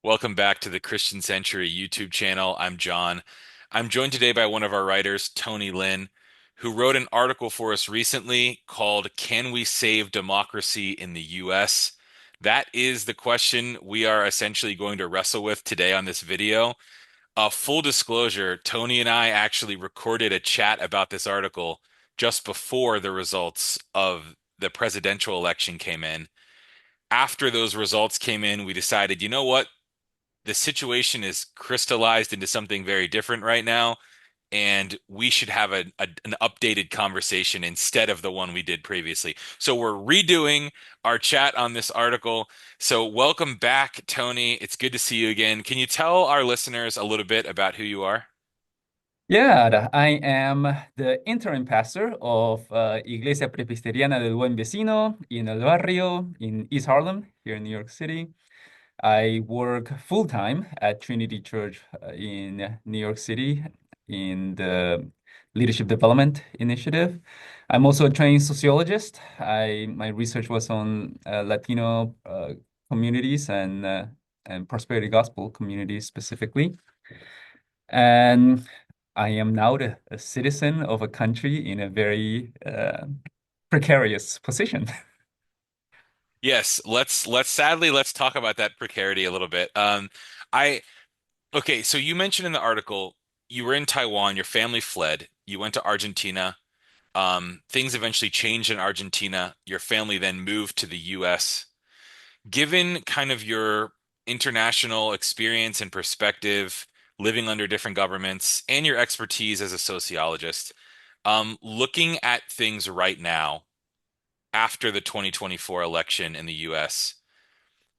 Welcome back to the Christian Century YouTube channel. I'm John. I'm joined today by one of our writers, Tony Lin, who wrote an article for us recently called Can We Save Democracy in the US? That is the question we are essentially going to wrestle with today on this video. Full disclosure, Tony and I actually recorded a chat about this article just before the results of the presidential election came in. After those results came in, we decided, you know what? The situation is crystallized into something very different right now, and we should have an updated conversation instead of the one we did previously. So we're redoing our chat on this article. So welcome back, Tony. It's good to see you again. Can you tell our listeners a little bit about who you are? Yeah, I am the interim pastor of Iglesia Presbiteriana del Buen Vecino in El Barrio in East Harlem, here in New York City. I work full time at Trinity Church in New York City in the Leadership Development Initiative. I'm also a trained sociologist. My research was on Latino communities and prosperity gospel communities specifically. And I am now a citizen of a country in a very precarious position. Yes, let's talk about that precarity a little bit. I okay, so you mentioned in the article you were in Taiwan, your family fled, you went to Argentina. Things eventually changed in Argentina. Your family then moved to the US. Given kind of your international experience and perspective, living under different governments, and your expertise as a sociologist, looking at things right now after the 2024 election in the US,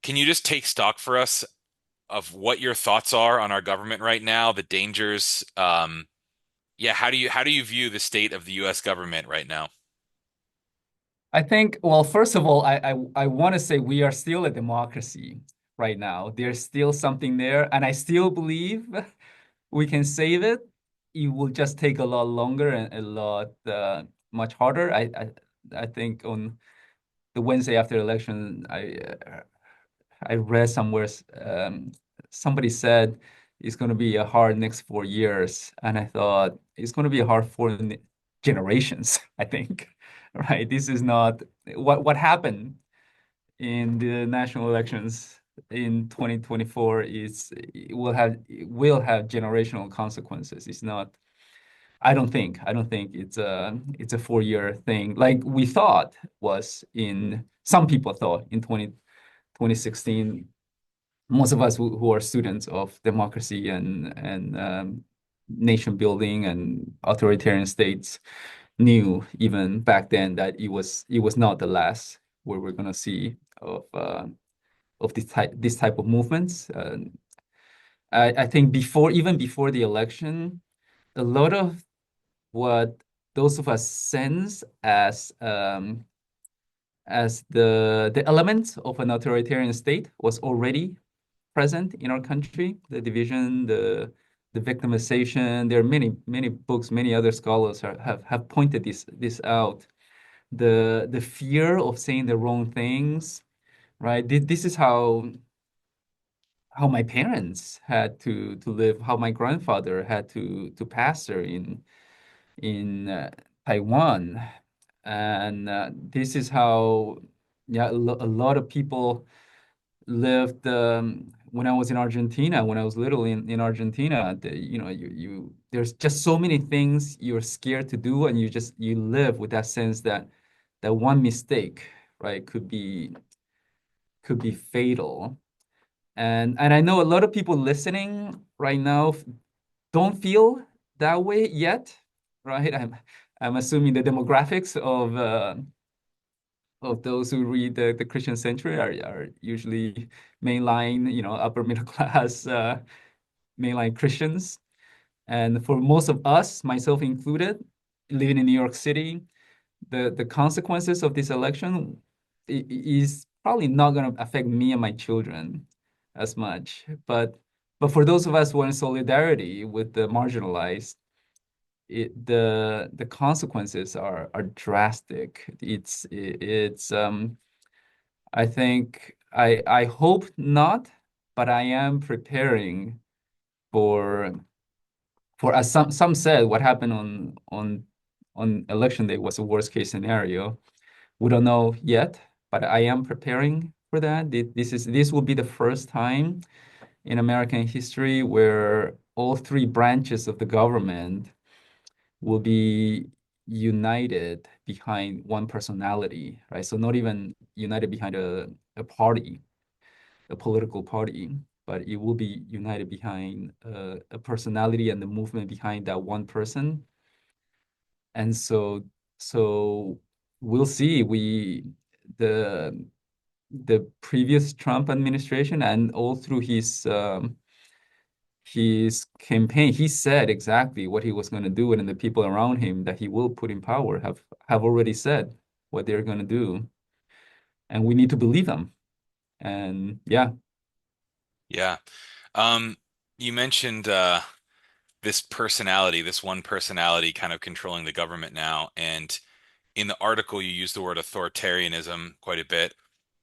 can you just take stock for us of what your thoughts are on our government right now, the dangers? Yeah, how do you view the state of the US government right now? I think, well, first of all, I want to say we are still a democracy right now. There's still something there, and I still believe we can save it. It will just take a lot longer and a lot much harder. I think on the Wednesday after election, I read somewhere somebody said it's going to be a hard next 4 years, and I thought it's going to be a hard four generations. I think, right? This is not what happened in the national elections in 2024 is it will have generational consequences. It's not. I don't think it's a 4 year thing like we thought was in some people thought in 2016. Most of us who are students of democracy and nation building and authoritarian states knew even back then that it was not the last where we're going to see of this type of movements. I think even before the election, a lot of what those of us sense as the elements of an authoritarian state was already present in our country. The division, the victimization. There are many books, many other scholars have pointed this out. The fear of saying the wrong things, right? This is how my parents had to live, how my grandfather had to pastor in Taiwan, and this is how yeah a lot of people lived when I was in Argentina, when I was little in Argentina. You there's just so many things you're scared to do, and you live with that sense that one mistake, right, could be fatal. And I know a lot of people listening right now don't feel that way yet, right? I'm assuming the demographics of those who read the Christian Century are usually mainline, upper middle class, mainline Christians. And for most of us, myself included, living in New York City, the consequences of this election is probably not going to affect me and my children as much. But for those of us who are in solidarity with the marginalized, the consequences are drastic. It's I think I hope not, but I am preparing for as some said what happened on election day was a worst case scenario. We don't know yet, but I am preparing for that. This will be the first time in American history where all three branches of the government will be united behind one personality, right? So not even united behind a party, a political party, but it will be united behind a personality and the movement behind that one person. And so we'll see. The the previous Trump administration and all through his campaign, he said exactly what he was going to do, and the people around him that he will put in power have already said what they're going to do, and we need to believe them. And yeah, Yeah. You mentioned this personality, this one personality kind of controlling the government now. And in the article, you use the word authoritarianism quite a bit.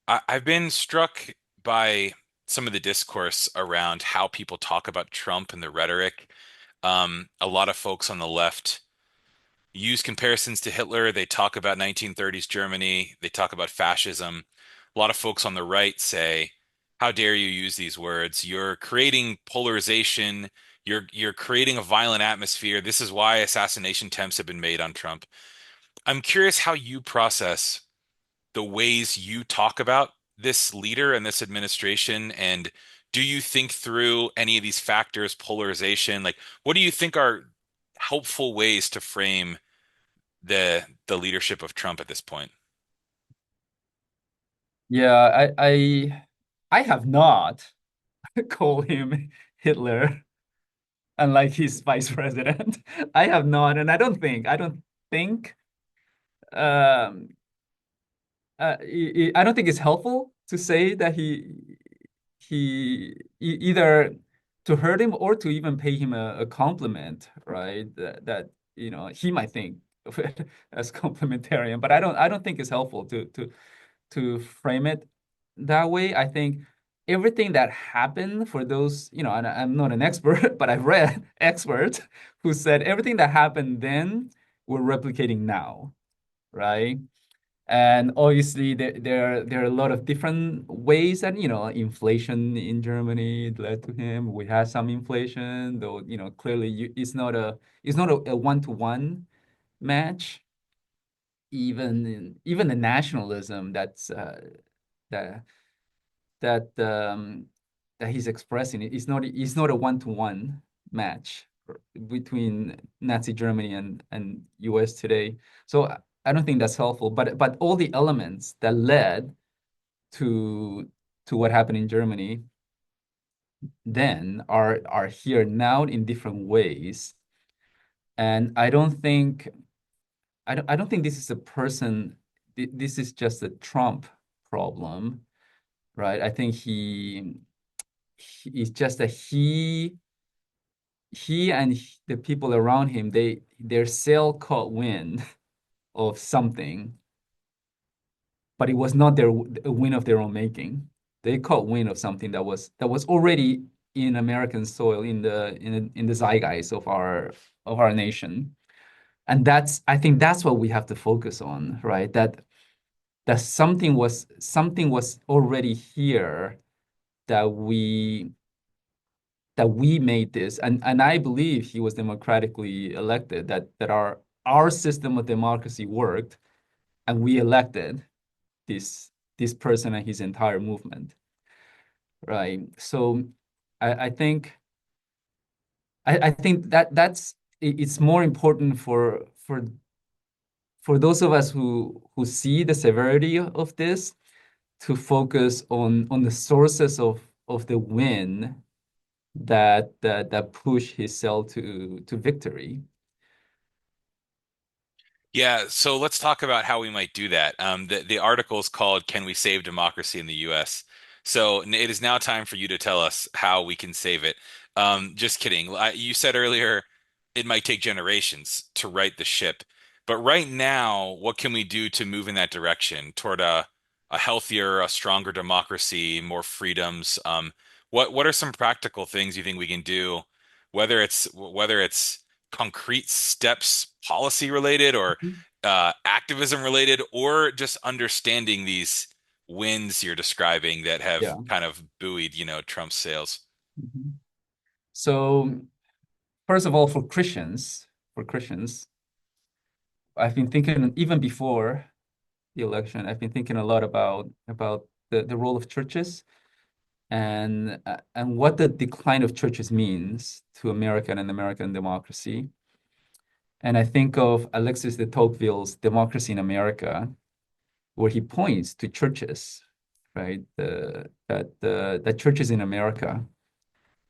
I've been struck by some of the discourse around how people talk about Trump and the rhetoric. A lot of folks on the left use comparisons to Hitler. They talk about 1930s Germany. They talk about fascism. A lot of folks on the right say, "How dare you use these words? You're creating polarization. You're creating a violent atmosphere. This is why assassination attempts have been made on Trump." I'm curious how you process the ways you talk about this leader and this administration, and do you think through any of these factors, polarization? Like, what do you think are helpful ways to frame the leadership of Trump at this point? yeah, I have not called him Hitler, unlike his vice president. I have not, and I don't think um I don't think it's helpful to say that either to hurt him or to even pay him a compliment, right? That he might think of it as complimentarian, but I don't think it's helpful to frame it that way. I think everything that happened for those, and I'm not an expert, but I've read experts who said everything that happened then we're replicating now, right? And obviously, there are a lot of different ways that, inflation in Germany led to him. We had some inflation, though, clearly it's not a one-to-one match. Even the nationalism that that that he's expressing is not a one-to-one match between Nazi Germany and US today. So I don't think that's helpful. But all the elements that led to what happened in Germany then are here now in different ways. And I don't think this is a person. This is just a Trump problem, right? I think it's just that he and the people around him, their sail caught wind of something, but it was not a win of their own making. They caught wind of something that was already in American soil, in the zeitgeist of our nation. And I think that's what we have to focus on, right? That something was already here, that we made this, and I believe he was democratically elected, that our system of democracy worked, and we elected this person and his entire movement, right? So I think it's more important for those of us who see the severity of this, to focus on the sources of the win that push his cell to victory. Yeah, so let's talk about how we might do that. The article is called "Can We Save Democracy in the U.S.?" So it is now time for you to tell us how we can save it. Just kidding. You said earlier it might take generations to right the ship, but right now, what can we do to move in that direction toward a healthier, a stronger democracy, more freedoms? What are some practical things you think we can do, whether it's concrete steps, policy related, or activism related, or just understanding these wins you're describing that have Yeah. kind of buoyed, Trump's sales? Mhm. So first of all, for Christians, I've been thinking even before the election, I've been thinking a lot about the role of churches and what the decline of churches means to American and American democracy. And I think of Alexis de Tocqueville's Democracy in America, where he points to churches, right? That churches in America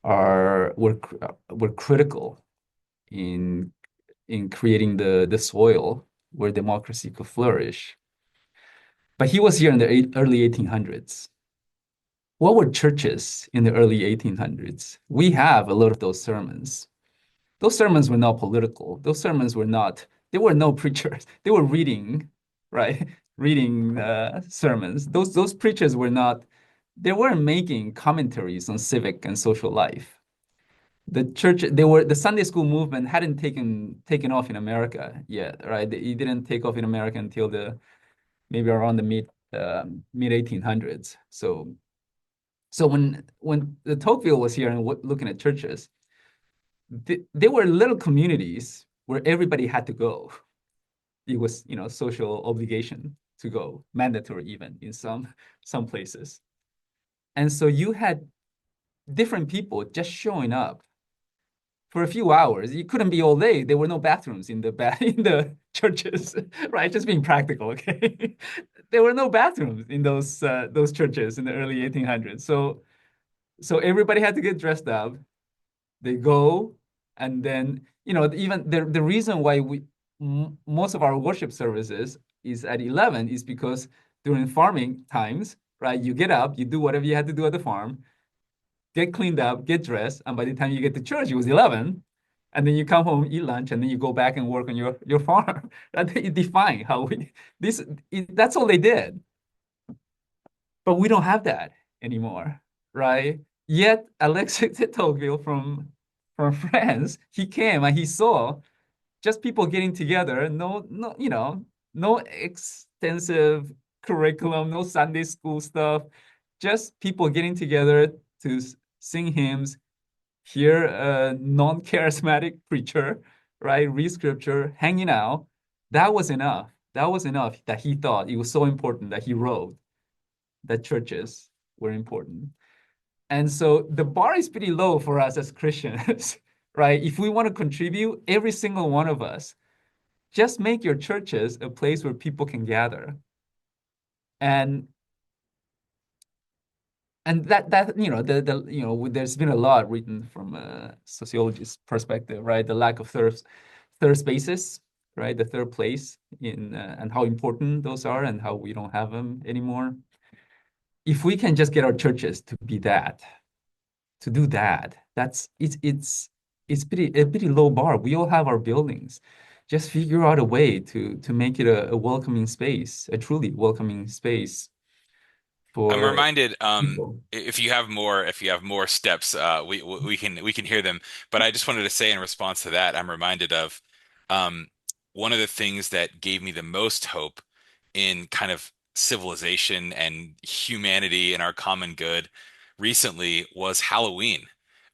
were critical in creating the soil where democracy could flourish. But he was here in the early 1800s. What were churches in the early 1800s? We have a lot of those sermons. Those sermons were not political. Those sermons were not, there were no preachers. They were reading, right? Reading sermons. Those preachers were not, they weren't making commentaries on civic and social life. The Sunday school movement hadn't taken off in America yet, right? It didn't take off in America until the maybe around the mid 1800s. So when the Tocqueville was here and looking at churches, there were little communities where everybody had to go. It was, social obligation to go, mandatory even in some places. And so you had different people just showing up for a few hours. It couldn't be all day. There were no bathrooms in the in the churches, right? Just being practical, okay? There were no bathrooms in those churches in the early 1800s. So everybody had to get dressed up. They go, and then even the reason why most of our worship services is at 11 is because during farming times, right? You get up, you do whatever you had to do at the farm, get cleaned up, get dressed, and by the time you get to church, it was 11. And then you come home, eat lunch, and then you go back and work on your farm. It defined how that's all they did. But we don't have that anymore, right? Yet Alexis de Tocqueville from France, he came and he saw just people getting together, no extensive curriculum, no Sunday school stuff, just people getting together to sing hymns, hear a non-charismatic preacher, right? Read scripture, hanging out. That was enough. That was enough that he thought it was so important that he wrote that churches were important. And so the bar is pretty low for us as Christians, right? If we want to contribute, every single one of us, just make your churches a place where people can gather. And that there's been a lot written from a sociologist perspective, right? The lack of third spaces, right? The third place in and how important those are and how we don't have them anymore. If we can just get our churches to be that, to do that, it's pretty low bar. We all have our buildings. Just figure out a way to make it a welcoming space, a truly welcoming space I'm for reminded, people. if you have more steps, we can hear them. But I just wanted to say in response to that, I'm reminded of um, one of the things that gave me the most hope in kind of civilization and humanity and our common good recently was Halloween.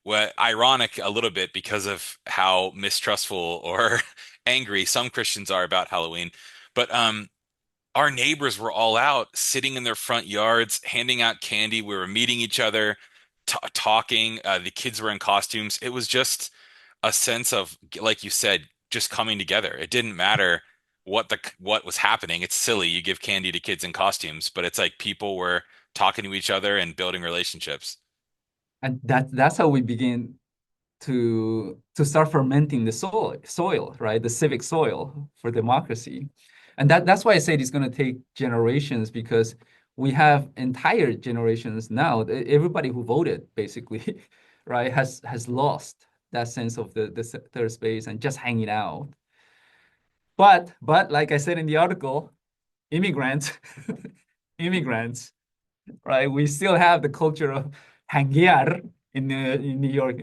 Well, ironic a little bit because of how mistrustful or angry some Christians are about Halloween. But our neighbors were all out, sitting in their front yards, handing out candy. We were meeting each other, t talking. The kids were in costumes. It was just a sense of, like you said, just coming together. It didn't matter what was happening. It's silly. You give candy to kids in costumes, but it's like people were talking to each other and building relationships. And that's how we begin to start fermenting the soil, right? The civic soil for democracy. And that's why I said it's going to take generations because we have entire generations now. Everybody who voted basically, right, has lost that sense of the third space and just hanging out. But like I said in the article, immigrants, immigrants, right? We still have the culture of hanguear in New York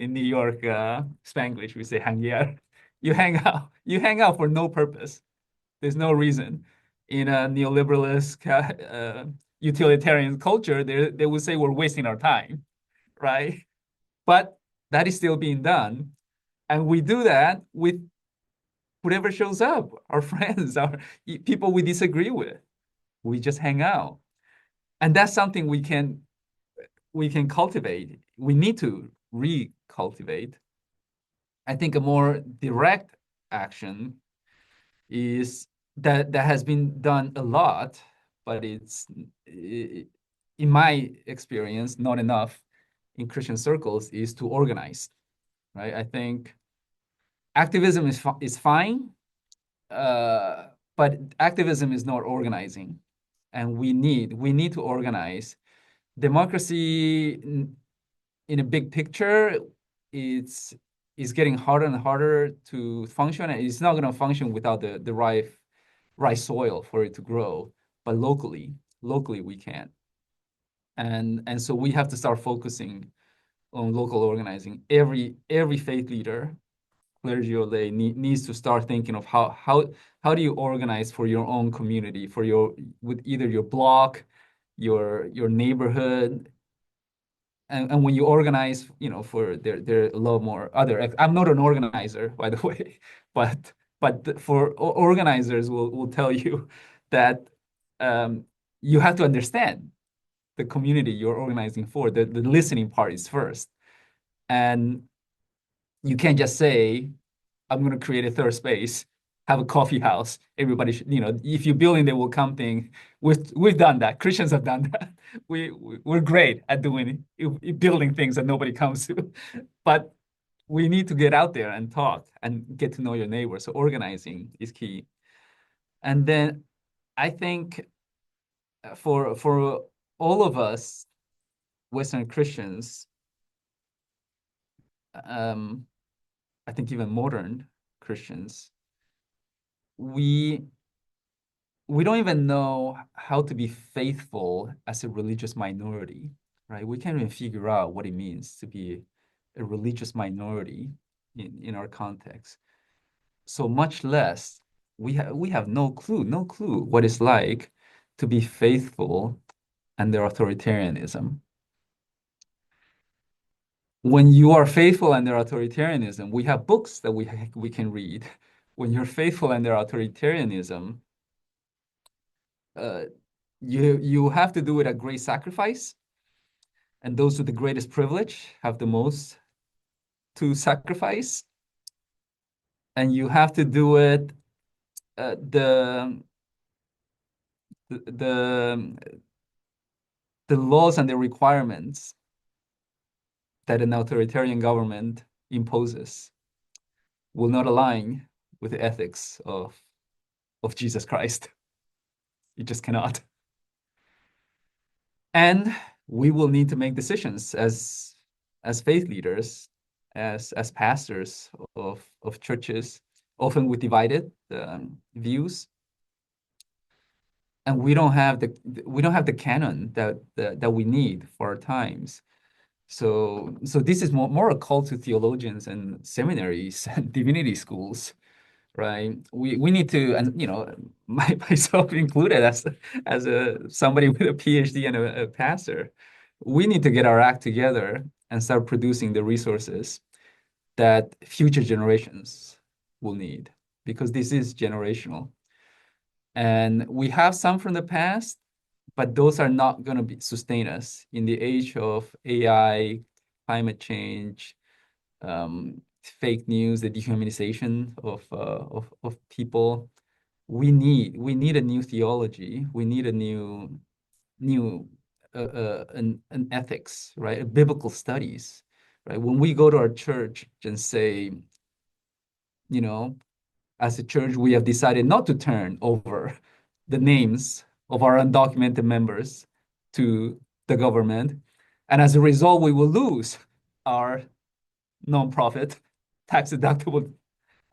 Spanglish, we say hanguear. You hang out for no purpose. There's no reason. In a neoliberalist utilitarian culture, they would say we're wasting our time, right? But that is still being done. And we do that with whoever shows up, our friends, our people we disagree with. We just hang out. And that's something we can cultivate. We need to recultivate. I think a more direct action is that has been done a lot, but in my experience, not enough in Christian circles is to organize, right? I think activism is fine, uh, but activism is not organizing, and we need to organize. Democracy in a big picture, it's is getting harder and harder to function, and it's not going to function without the right soil for it to grow. But locally we can, and so we have to start focusing on local organizing. Every faith leader, clergy or lay, needs to start thinking of how do you organize for your own community, for your with either your block, your neighborhood, and when you organize, for there are a lot more other. I'm not an organizer, by the way, but for organizers will tell you that um, you have to understand the community you're organizing for. The listening part is first, and you can't just say, I'm going to create a third space, have a coffee house. Everybody should, if you build in the will come thing, we've done that. Christians have done that. We're great at doing building things that nobody comes to. But we need to get out there and talk and get to know your neighbor. So organizing is key. And then I think for all of us Western Christians, um, I think even modern Christians, we we don't even know how to be faithful as a religious minority, right? We can't even figure out what it means to be a religious minority in our context. So much less we have no clue what it's like to be faithful under authoritarianism. When you are faithful under authoritarianism, we have books that we can read. When you're faithful under authoritarianism, uh, you have to do it at great sacrifice, and those with the greatest privilege have the most to sacrifice, and you have to do it uh, the the the laws and the requirements that an authoritarian government imposes will not align with the ethics of Jesus Christ. You just cannot. And we will need to make decisions as faith leaders, as pastors of churches, often with divided views, and we don't have the canon that we need for our times. So this is more a call to theologians and seminaries and divinity schools, right? We need to, and myself included, as a somebody with a PhD and a pastor, we need to get our act together and start producing the resources that future generations will need, because this is generational. And we have some from the past, but those are not going to sustain us in the age of AI, climate change, fake news, the dehumanization of people. We need a new theology. We need a new an ethics, right? A biblical studies, right? When we go to our church and say, you know, as a church, we have decided not to turn over the names of our undocumented members to the government, and as a result, we will lose our nonprofit tax deductible.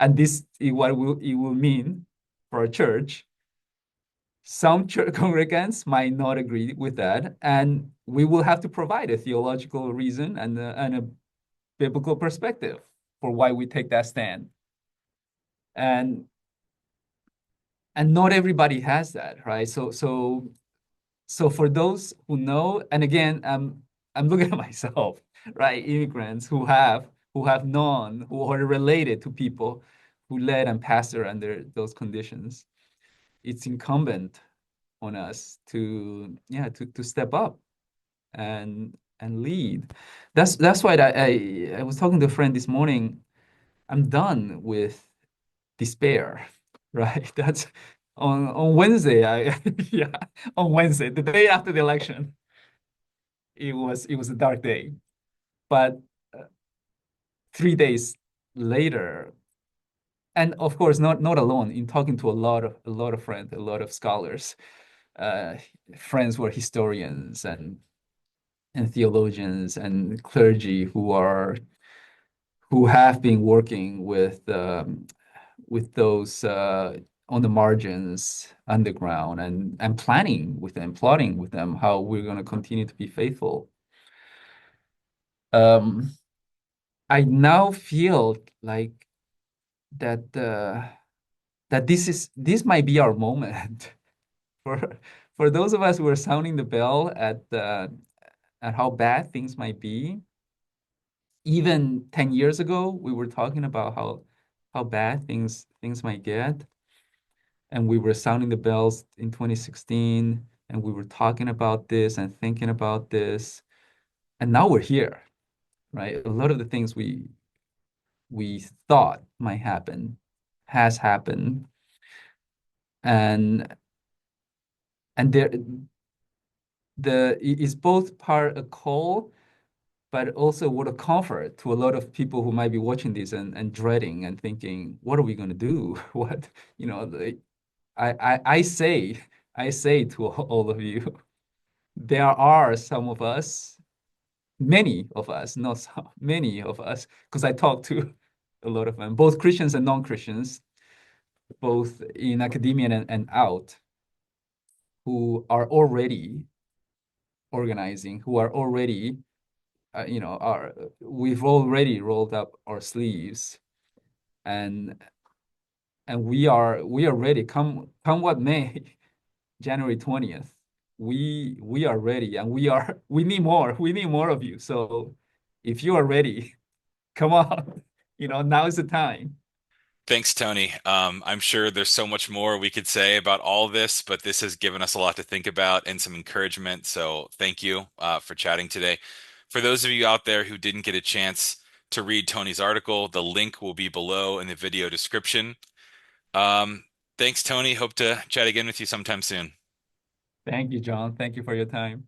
And this is what it will mean for a church. Some church congregants might not agree with that, and we will have to provide a theological reason and a biblical perspective for why we take that stand. And and not everybody has that, right? So for those who know, and again, I'm looking at myself, right? Immigrants who have known, who are related to people who led and pastor under those conditions. It's incumbent on us to, yeah, to step up and lead. That's why I was talking to a friend this morning. I'm done with despair, right? That's on Wednesday. Yeah, on Wednesday, the day after the election, it was a dark day. But uh, 3 days later, and of course, not alone. In talking to a lot of friends, a lot of scholars, uh, friends who are historians and theologians and clergy who have been working with those on the margins underground and planning with them, plotting with them how we're going to continue to be faithful. Um, I now feel like that that this might be our moment for for those of us who are sounding the bell at how bad things might be. Even 10 years ago, we were talking about how bad things might get. And we were sounding the bells in 2016, and we were talking about this and thinking about this. And now we're here, right? A lot of the things we thought might happen has happened. And and there is both part a call, but also what a comfort to a lot of people who might be watching this and dreading and thinking, what are we going to do? What, you know, I say to all of you, there are some of us, many of us, not some, many of us, because I talk to a lot of them, both Christians and non-Christians, both in academia and out, who are already organizing, who are already, are we've already rolled up our sleeves, and we are ready. Come what may, January 20th. We are ready, and we need more. We need more of you. So if you are ready, come on. Now is the time. Thanks, Tony. I'm sure there's so much more we could say about all of this, but this has given us a lot to think about and some encouragement. So thank you for chatting today. For those of you out there who didn't get a chance to read Tony's article, the link will be below in the video description. Um, Thanks, Tony. Hope to chat again with you sometime soon. Thank you, John. Thank you for your time.